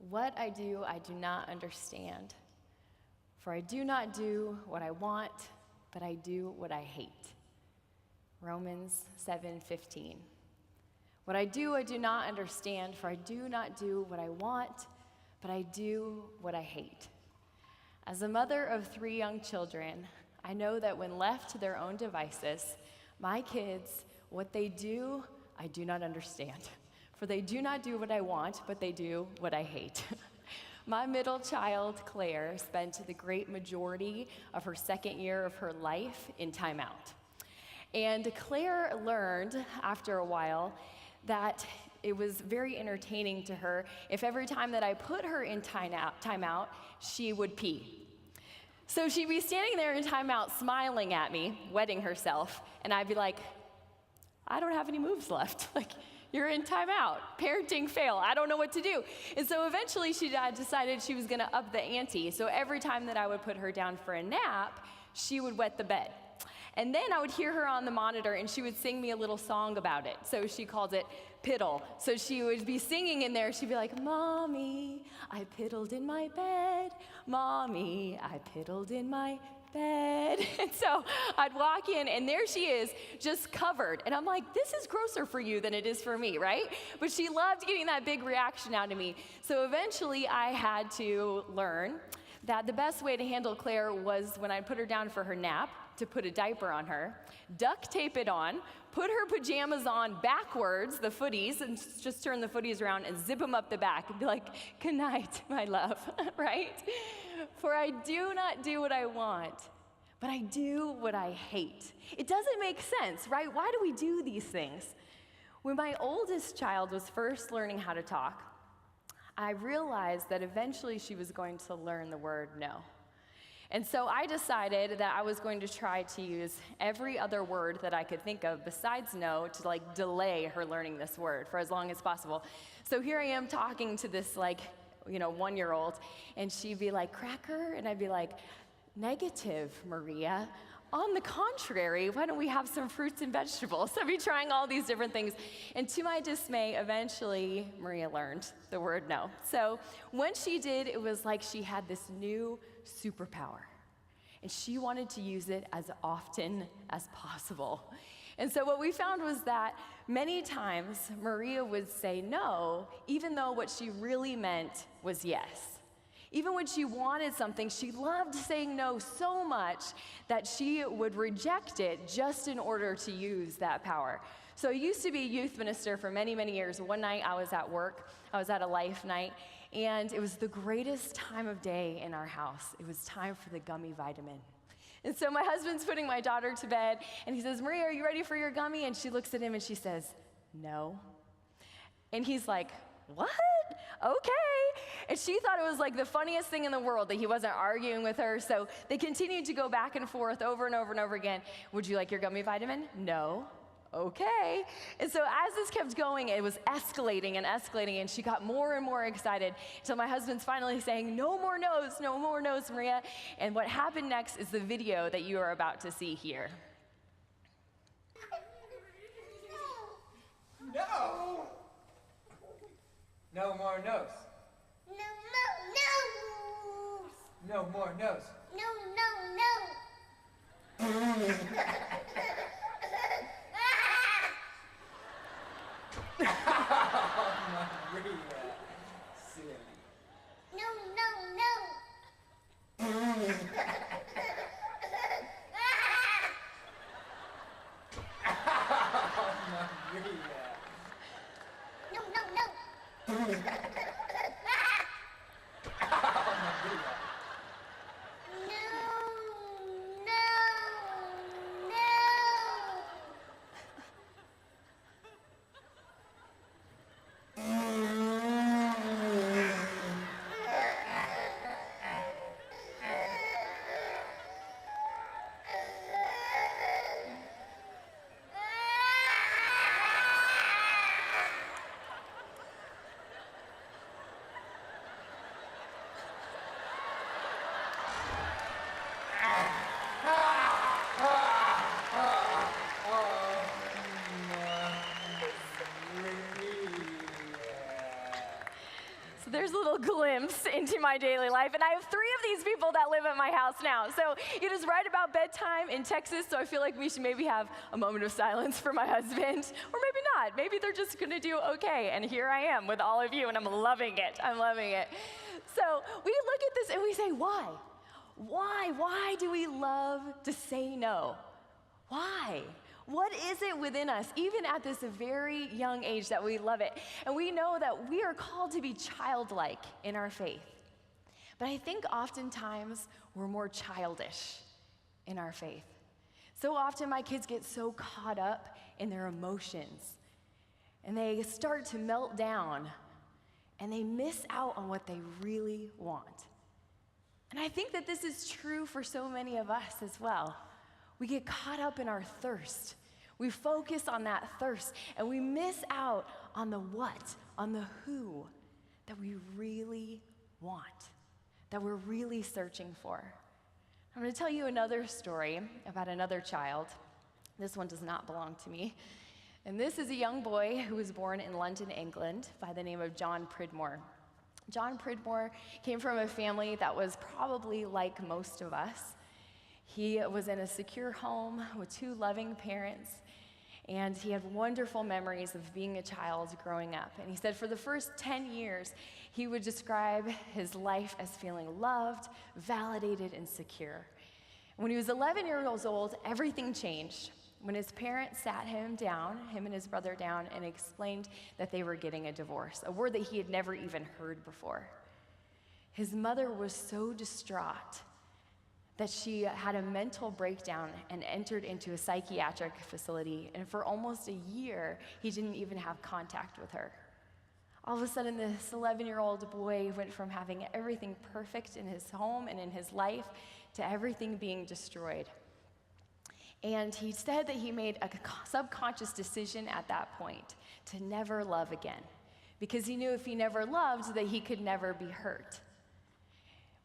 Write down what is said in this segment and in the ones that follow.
What I do not understand. For I do not do what I want, but I do what I hate. Romans 7:15. What I do not understand, for I do not do what I want, but I do what I hate. As a mother of 3 young children, I know that when left to their own devices, my kids, what they do, I do not understand. For they do not do what I want, but they do what I hate. My middle child, Claire, spent the great majority of her second year of her life in timeout. And Claire learned after a while that it was very entertaining to her if every time that I put her in timeout, she would pee. So she'd be standing there in timeout smiling at me, wetting herself, and I'd be like, I don't have any moves left. Like, you're in timeout. Parenting fail. I don't know what to do. And so eventually she decided she was going to up the ante. So every time that I would put her down for a nap, she would wet the bed. And then I would hear her on the monitor, and she would sing me a little song about it. So she called it Piddle. So she would be singing in there. She'd be like, Mommy, I piddled in my bed. Mommy, I piddled in my bed. And so I'd walk in, and there she is, just covered. And I'm like, this is grosser for you than it is for me, right? But she loved getting that big reaction out of me. So eventually I had to learn that the best way to handle Claire was when I put her down for her nap, to put a diaper on her, duct tape it on, put her pajamas on backwards, the footies, and just turn the footies around and zip them up the back and be like, good night, my love, right? For I do not do what I want, but I do what I hate. It doesn't make sense, right? Why do we do these things? When my oldest child was first learning how to talk, I realized that eventually she was going to learn the word no. And so I decided that I was going to try to use every other word that I could think of besides no to delay her learning this word for as long as possible. So here I am talking to this 1-year-old, and she'd be like, cracker, and I'd be like, negative, Maria. On the contrary, why don't we have some fruits and vegetables? So I'd be trying all these different things. And to my dismay, eventually, Maria learned the word no. So when she did, it was like she had this new superpower. And she wanted to use it as often as possible. And so what we found was that many times Maria would say no, even though what she really meant was yes. Even when she wanted something, she loved saying no so much that she would reject it just in order to use that power. So I used to be a youth minister for many, many years. One night I was at work. I was at a life night, and it was the greatest time of day in our house. It was time for the gummy vitamin. And so my husband's putting my daughter to bed, and he says, Maria, are you ready for your gummy? And she looks at him and she says, no. And he's like, what? Okay. And she thought it was like the funniest thing in the world that he wasn't arguing with her. So they continued to go back and forth over and over and over again. Would you like your gummy vitamin? No. Okay. And so as this kept going, it was escalating, and she got more and more excited until my husband's finally saying, no more no's, Maria. And what happened next is the video that you are about to see here. No! No more no's. No more no's. Maria, silly. here's a little glimpse into my daily life. And I have 3 of these people that live at my house now. So it is right about bedtime in Texas, so I feel like we should maybe have a moment of silence for my husband. Or maybe not. Maybe they're just going to do okay. And here I am with all of you, and I'm loving it. I'm loving it. So we look at this and we say, why? Why? Why do we love to say no? Why? What is it within us, even at this very young age, that we love it? And we know that we are called to be childlike in our faith. But I think oftentimes we're more childish in our faith. So often my kids get so caught up in their emotions, and they start to melt down, and they miss out on what they really want. And I think that this is true for so many of us as well. We get caught up in our thirst. We focus on that thirst, and we miss out on the what, on the who that we really want, that we're really searching for. I'm going to tell you another story about another child. This one does not belong to me. And this is a young boy who was born in London, England, by the name of John Pridmore. John Pridmore came from a family that was probably like most of us. He was in a secure home with 2 loving parents, and he had wonderful memories of being a child growing up. And he said for the first 10 years, he would describe his life as feeling loved, validated, and secure. When he was 11 years old, everything changed when his parents sat him and his brother down, and explained that they were getting a divorce, a word that he had never even heard before. His mother was so distraught that she had a mental breakdown and entered into a psychiatric facility, and for almost a year, he didn't even have contact with her. All of a sudden, this 11-year-old boy went from having everything perfect in his home and in his life to everything being destroyed. And he said that he made a subconscious decision at that point to never love again, because he knew if he never loved, that he could never be hurt.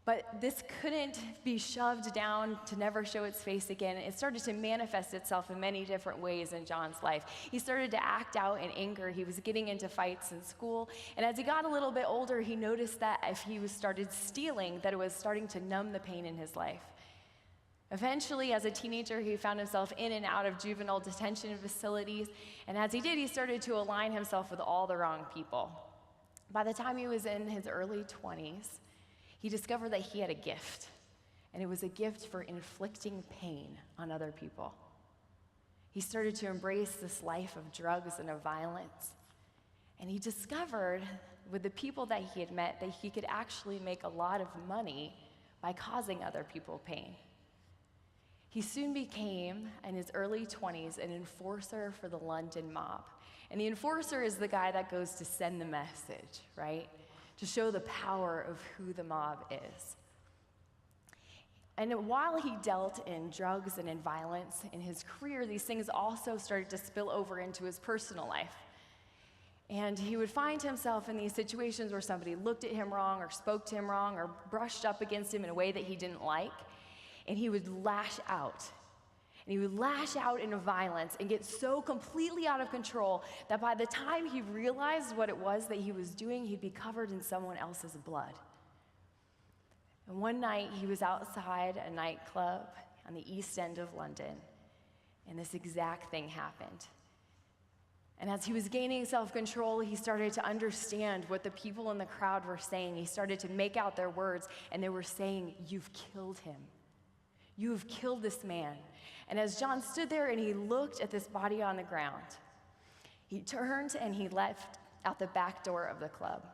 But this couldn't be shoved down to never show its face again. It started to manifest itself in many different ways in John's life. He started to act out in anger. He was getting into fights in school. And as he got a little bit older, he noticed that if he started stealing, that it was starting to numb the pain in his life. Eventually, as a teenager, he found himself in and out of juvenile detention facilities. And as he did, he started to align himself with all the wrong people. By the time he was in his early 20s, he discovered that he had a gift, and it was a gift for inflicting pain on other people. He started to embrace this life of drugs and of violence, and he discovered with the people that he had met that he could actually make a lot of money by causing other people pain. He soon became, in his early 20s, an enforcer for the London mob. And the enforcer is the guy that goes to send the message, right? To show the power of who the mob is. And while he dealt in drugs and in violence in his career, these things also started to spill over into his personal life. And he would find himself in these situations where somebody looked at him wrong or spoke to him wrong or brushed up against him in a way that he didn't like. And he would lash out. And he would lash out in violence and get so completely out of control that by the time he realized what it was that he was doing, he'd be covered in someone else's blood. And one night, he was outside a nightclub on the east end of London, and this exact thing happened. And as he was gaining self-control, he started to understand what the people in the crowd were saying. He started to make out their words, and they were saying, "You've killed him. You have killed this man." And as John stood there and he looked at this body on the ground, he turned and he left out the back door of the club.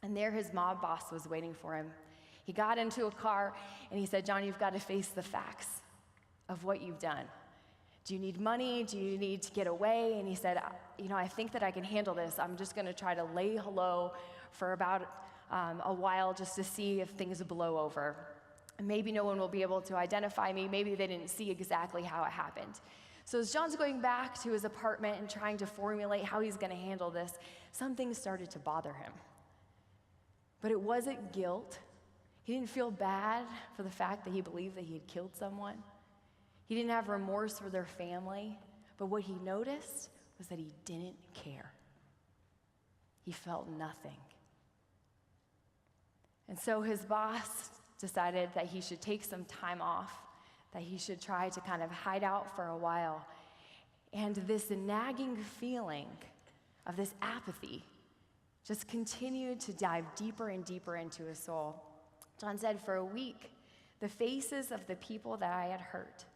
And there his mob boss was waiting for him. He got into a car and he said, "John, you've got to face the facts of what you've done. Do you need money? Do you need to get away?" And he said, I think that I can handle this. I'm just going to try to lay low for about a while just to see if things blow over. Maybe no one will be able to identify me. Maybe they didn't see exactly how it happened. So as John's going back to his apartment and trying to formulate how he's going to handle this, something started to bother him. But it wasn't guilt. He didn't feel bad for the fact that he believed that he had killed someone. He didn't have remorse for their family. But what he noticed was that he didn't care. He felt nothing. And so his boss decided that he should take some time off, that he should try to kind of hide out for a while. And this nagging feeling of this apathy just continued to dive deeper and deeper into his soul. John said, for a week, the faces of the people that I had hurt,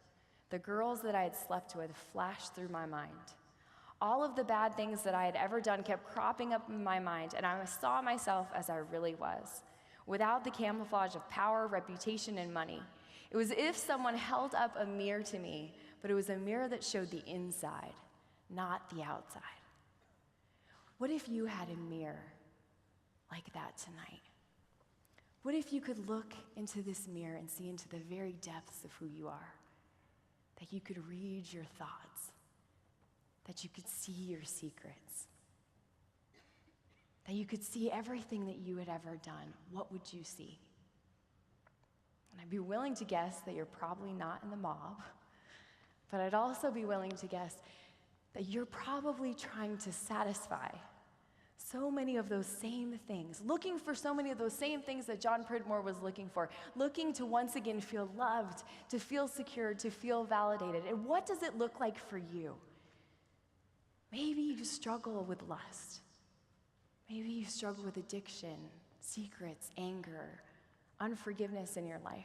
the girls that I had slept with, flashed through my mind. All of the bad things that I had ever done kept cropping up in my mind, and I saw myself as I really was, without the camouflage of power, reputation, and money. It was as if someone held up a mirror to me, but it was a mirror that showed the inside, not the outside. What if you had a mirror like that tonight? What if you could look into this mirror and see into the very depths of who you are? That you could read your thoughts, that you could see your secrets, that you could see everything that you had ever done. What would you see? And I'd be willing to guess that you're probably not in the mob, but I'd also be willing to guess that you're probably trying to satisfy so many of those same things, looking for so many of those same things that John Pridmore was looking for, looking to once again feel loved, to feel secure, to feel validated. And what does it look like for you? Maybe you struggle with lust. Maybe you struggle with addiction, secrets, anger, unforgiveness in your life.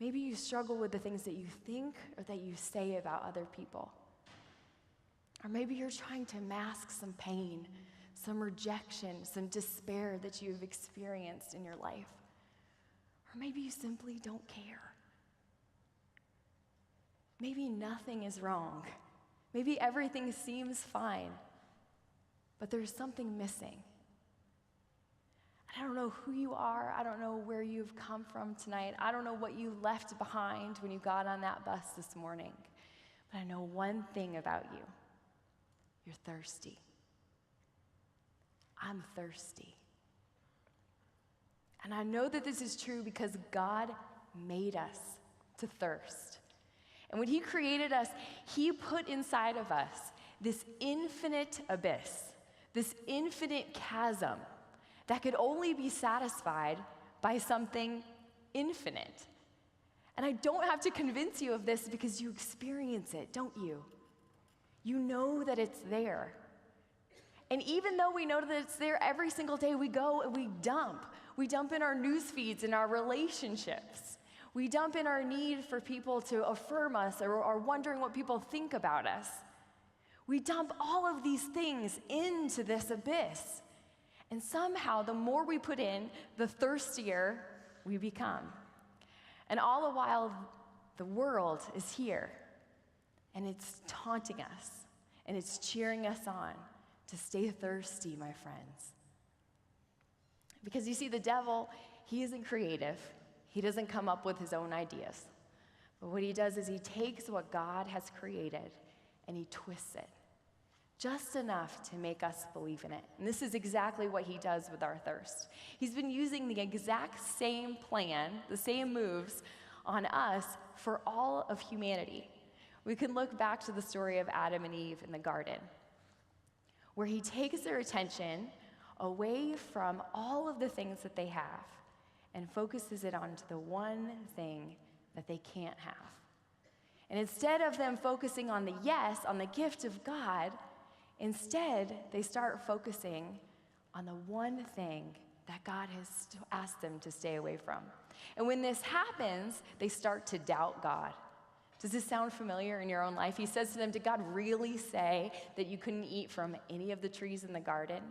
Maybe you struggle with the things that you think or that you say about other people. Or maybe you're trying to mask some pain, some rejection, some despair that you've experienced in your life. Or maybe you simply don't care. Maybe nothing is wrong. Maybe everything seems fine, but there's something missing. I don't know who you are. I don't know where you've come from tonight. I don't know what you left behind when you got on that bus this morning. But I know one thing about you. You're thirsty. I'm thirsty. And I know that this is true because God made us to thirst. And when he created us, he put inside of us this infinite abyss, this infinite chasm that could only be satisfied by something infinite. And I don't have to convince you of this because you experience it, don't you? You know that it's there. And even though we know that it's there, every single day we go and we dump. We dump in our news feeds, in our relationships. We dump in our need for people to affirm us or wondering what people think about us. We dump all of these things into this abyss. And somehow, the more we put in, the thirstier we become. And all the while, the world is here, and it's taunting us, and it's cheering us on to stay thirsty, my friends. Because you see, the devil, he isn't creative. He doesn't come up with his own ideas. But what he does is he takes what God has created, and he twists it. Just enough to make us believe in it. And this is exactly what he does with our thirst. He's been using the exact same plan, the same moves on us for all of humanity. We can look back to the story of Adam and Eve in the garden, where he takes their attention away from all of the things that they have and focuses it onto the one thing that they can't have. And instead of them focusing on the yes, on the gift of God, instead, they start focusing on the one thing that God has asked them to stay away from. And when this happens, they start to doubt God. Does this sound familiar in your own life? He says to them, did God really say that you couldn't eat from any of the trees in the garden?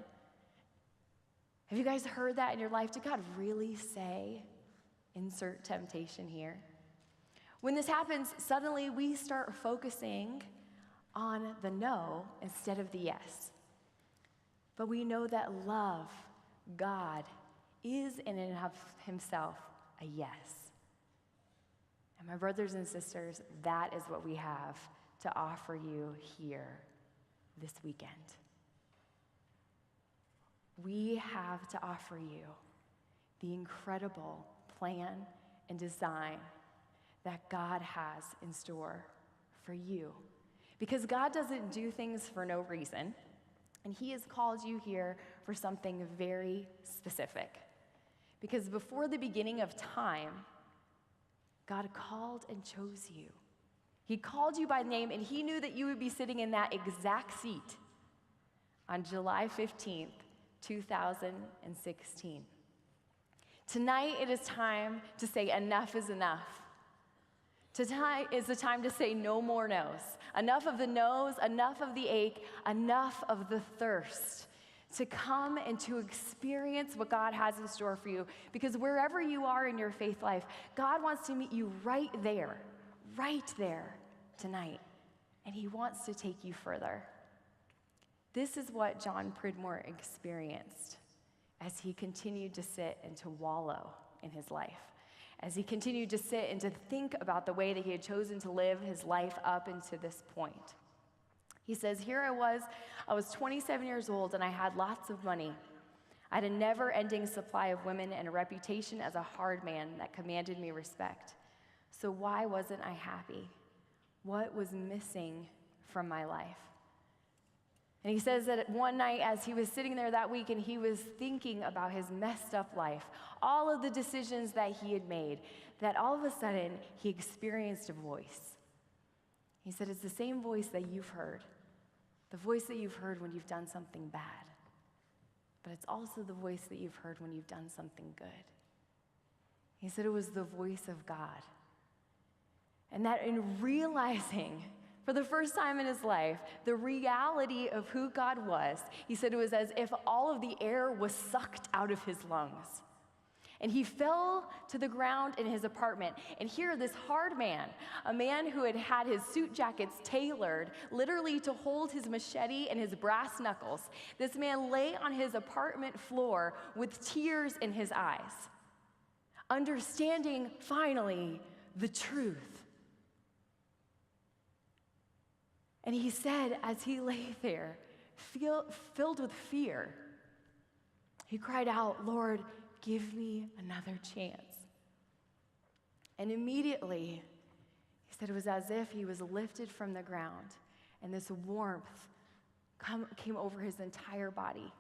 Have you guys heard that in your life? Did God really say, insert temptation here? When this happens, suddenly we start focusing on the no instead of the yes. But we know that love, God, is in and of himself a yes. And my brothers and sisters, that is what we have to offer you here this weekend. We have to offer you the incredible plan and design that God has in store for you. Because God doesn't do things for no reason, and he has called you here for something very specific. Because before the beginning of time, God called and chose you. He called you by name, and he knew that you would be sitting in that exact seat on July 15th, 2016. Tonight, it is time to say enough is enough. Tonight is the time to say no more no's. Enough of the no's, enough of the ache, enough of the thirst to come and to experience what God has in store for you. Because wherever you are in your faith life, God wants to meet you right there tonight. And he wants to take you further. This is what John Pridmore experienced as he continued to sit and to wallow in his life, as he continued to sit and to think about the way that he had chosen to live his life up into this point. He says, here I was 27 years old, and I had lots of money. I had a never-ending supply of women and a reputation as a hard man that commanded me respect. So why wasn't I happy? What was missing from my life? And he says that one night as he was sitting there that week and he was thinking about his messed up life, all of the decisions that he had made, that all of a sudden he experienced a voice. He said, it's the same voice that you've heard, the voice that you've heard when you've done something bad, but it's also the voice that you've heard when you've done something good. He said it was the voice of God. And that in realizing for the first time in his life, the reality of who God was, he said it was as if all of the air was sucked out of his lungs. And he fell to the ground in his apartment. And here, this hard man, a man who had had his suit jackets tailored literally to hold his machete and his brass knuckles, this man lay on his apartment floor with tears in his eyes, understanding finally the truth. And he said, as he lay there, filled with fear, he cried out, Lord, give me another chance. And immediately, he said it was as if he was lifted from the ground, and this warmth came over his entire body.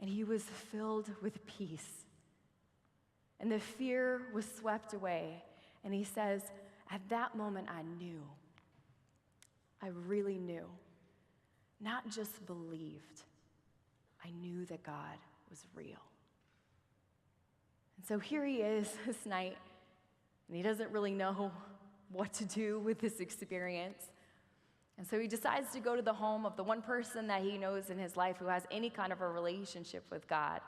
And he was filled with peace. And the fear was swept away. And he says, at that moment, I really knew, not just believed, I knew that God was real. And so here he is this night, and he doesn't really know what to do with this experience. And so he decides to go to the home of the one person that he knows in his life who has any kind of a relationship with God.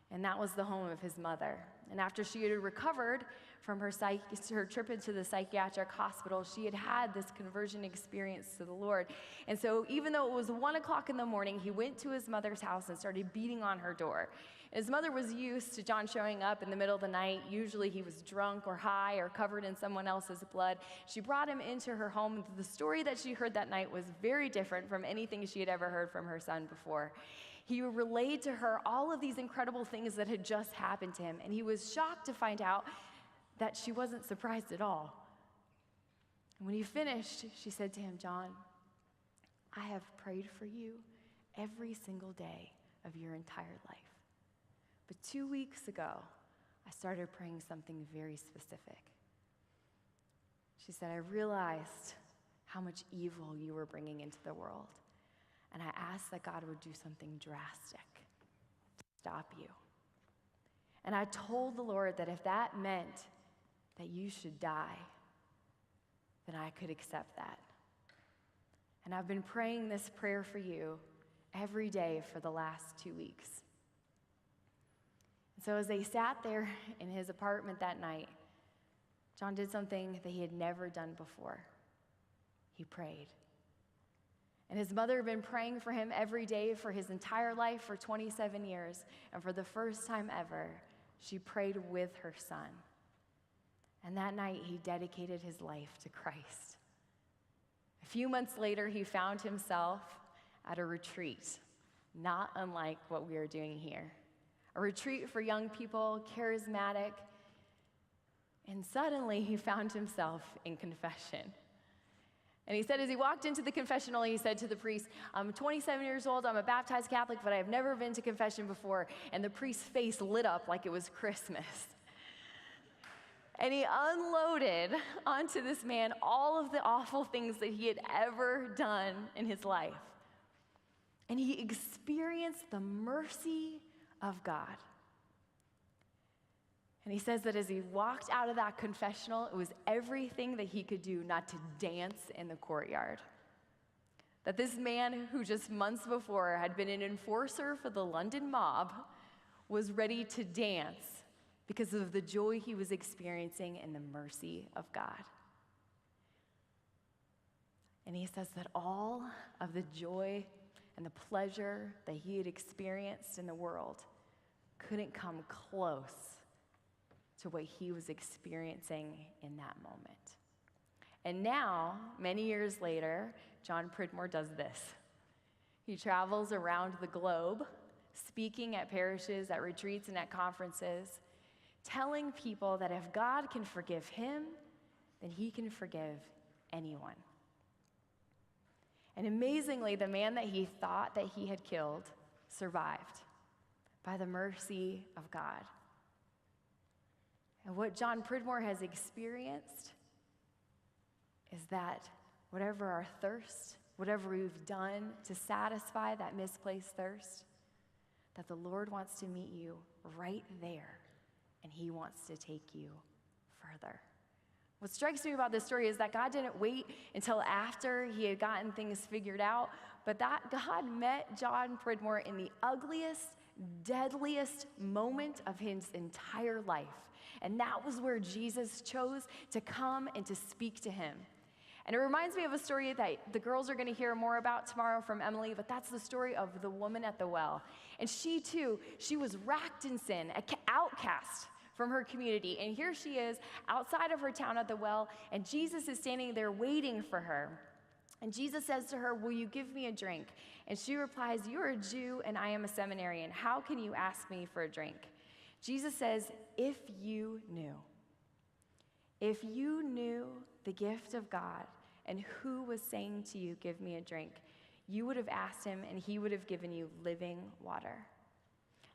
And that was the home of his mother. And after she had recovered from her trip into the psychiatric hospital, she had had this conversion experience to the Lord. And so even though it was 1 o'clock in the morning, he went to his mother's house and started beating on her door. His mother was used to John showing up in the middle of the night. Usually he was drunk or high or covered in someone else's blood. She brought him into her home. The story that she heard that night was very different from anything she had ever heard from her son before. He relayed to her all of these incredible things that had just happened to him, and he was shocked to find out that she wasn't surprised at all. And when he finished, she said to him, John, I have prayed for you every single day of your entire life. But 2 weeks ago, I started praying something very specific. She said, I realized how much evil you were bringing into the world. And I asked that God would do something drastic to stop you. And I told the Lord that if that meant that you should die, then I could accept that. And I've been praying this prayer for you every day for the last 2 weeks. And so as they sat there in his apartment that night, John did something that he had never done before. He prayed. And his mother had been praying for him every day for his entire life for 27 years. And for the first time ever, she prayed with her son. And that night, he dedicated his life to Christ. A few months later, he found himself at a retreat, not unlike what we are doing here. A retreat for young people, charismatic. And suddenly, he found himself in confession. And he said as he walked into the confessional, he said to the priest, I'm 27 years old, I'm a baptized Catholic, but I've never been to confession before. And the priest's face lit up like it was Christmas. And he unloaded onto this man all of the awful things that he had ever done in his life. And he experienced the mercy of God. And he says that as he walked out of that confessional, it was everything that he could do not to dance in the courtyard. That this man who just months before had been an enforcer for the London mob was ready to dance because of the joy he was experiencing in the mercy of God. And he says that all of the joy and the pleasure that he had experienced in the world couldn't come close to what he was experiencing in that moment. And now, many years later, John Pridmore does this. He travels around the globe, speaking at parishes, at retreats, and at conferences, telling people that if God can forgive him, then he can forgive anyone. And amazingly, the man that he thought that he had killed survived by the mercy of God. And what John Pridmore has experienced is that whatever our thirst, whatever we've done to satisfy that misplaced thirst, that the Lord wants to meet you right there, and he wants to take you further. What strikes me about this story is that God didn't wait until after he had gotten things figured out, but that God met John Pridmore in the ugliest, deadliest moment of his entire life. And that was where Jesus chose to come and to speak to him. And it reminds me of a story that the girls are going to hear more about tomorrow from Emily, but that's the story of the woman at the well. And she too, she was racked in sin, an outcast from her community. And here she is outside of her town at the well, and Jesus is standing there waiting for her. And Jesus says to her, will you give me a drink? And she replies, you're a Jew and I am a seminarian. How can you ask me for a drink? Jesus says, if you knew the gift of God and who was saying to you, give me a drink, you would have asked him and he would have given you living water.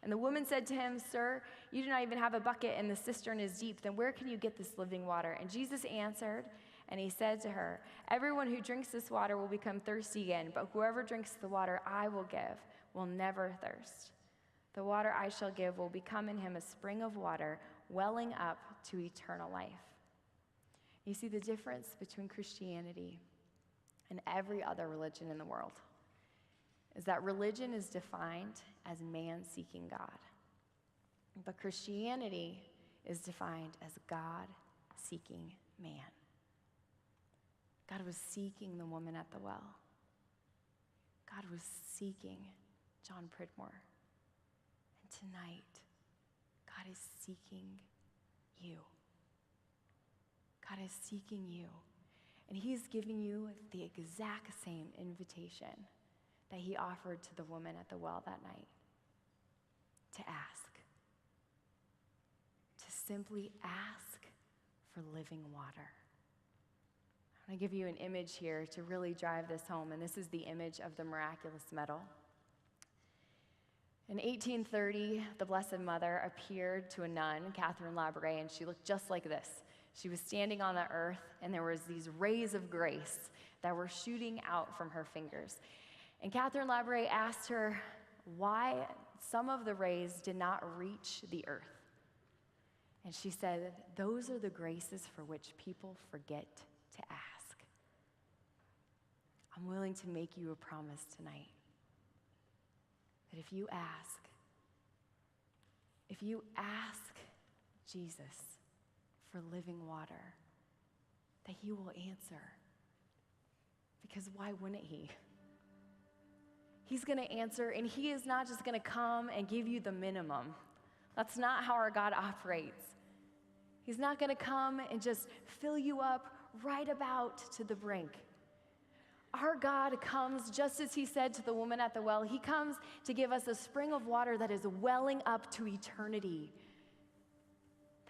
And the woman said to him, sir, you do not even have a bucket and the cistern is deep. Then where can you get this living water? And Jesus answered, and he said to her, everyone who drinks this water will become thirsty again, but whoever drinks the water I will give will never thirst. The water I shall give will become in him a spring of water welling up to eternal life. You see the difference between Christianity and every other religion in the world is that religion is defined as man seeking God. But Christianity is defined as God seeking man. God was seeking the woman at the well. God was seeking John Pridmore. And tonight, God is seeking you. God is seeking you. And he's giving you the exact same invitation that he offered to the woman at the well that night. To ask. To simply ask for living water. I'm going to give you an image here to really drive this home, and this is the image of the miraculous medal. In 1830, the Blessed Mother appeared to a nun, Catherine Labouré, and she looked just like this. She was standing on the earth, and there was these rays of grace that were shooting out from her fingers. And Catherine Labouré asked her why some of the rays did not reach the earth. And she said, those are the graces for which people forget to ask. I'm willing to make you a promise tonight that if you ask Jesus for living water, that he will answer. Because why wouldn't he? He's going to answer, and he is not just going to come and give you the minimum. That's not how our God operates. He's not going to come and just fill you up right about to the brink. Our God comes, just as he said to the woman at the well, he comes to give us a spring of water that is welling up to eternity.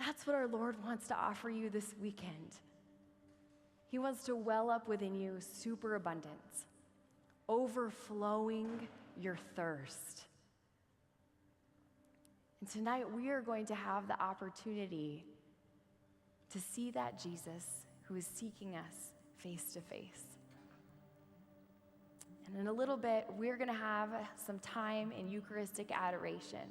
That's what our Lord wants to offer you this weekend. He wants to well up within you superabundance, overflowing your thirst. And tonight we are going to have the opportunity to see that Jesus who is seeking us face to face. And in a little bit, we're going to have some time in Eucharistic adoration.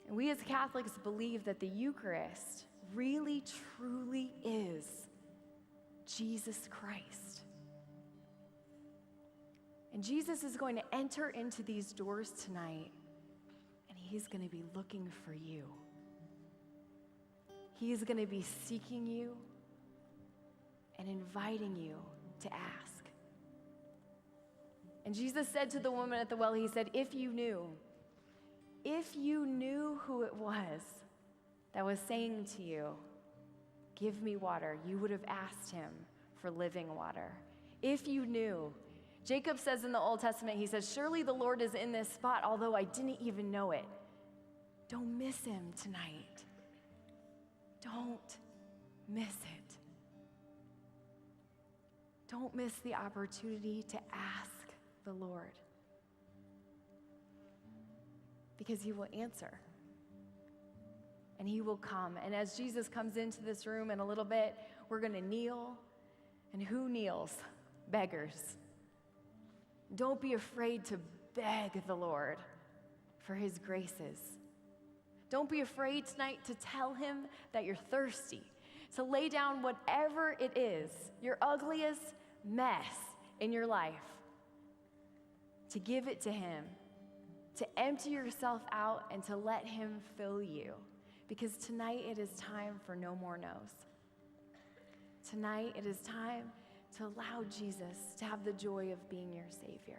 And we as Catholics believe that the Eucharist really, truly is Jesus Christ. And Jesus is going to enter into these doors tonight, and he's going to be looking for you. He is going to be seeking you and inviting you to ask. And Jesus said to the woman at the well, he said, if you knew who it was that was saying to you, give me water, you would have asked him for living water. If you knew. Jacob says in the Old Testament, he says, surely the Lord is in this spot, although I didn't even know it. Don't miss him tonight. Don't miss it. Don't miss the opportunity to ask the Lord, because he will answer and he will come. And as Jesus comes into this room in a little bit, we're going to kneel. And who kneels? Beggars. Don't be afraid to beg the Lord for his graces. Don't be afraid tonight to tell him that you're thirsty, to lay down whatever it is, your ugliest mess in your life, to give it to him, to empty yourself out and to let him fill you. Because tonight it is time for no more no's. Tonight it is time to allow Jesus to have the joy of being your Savior.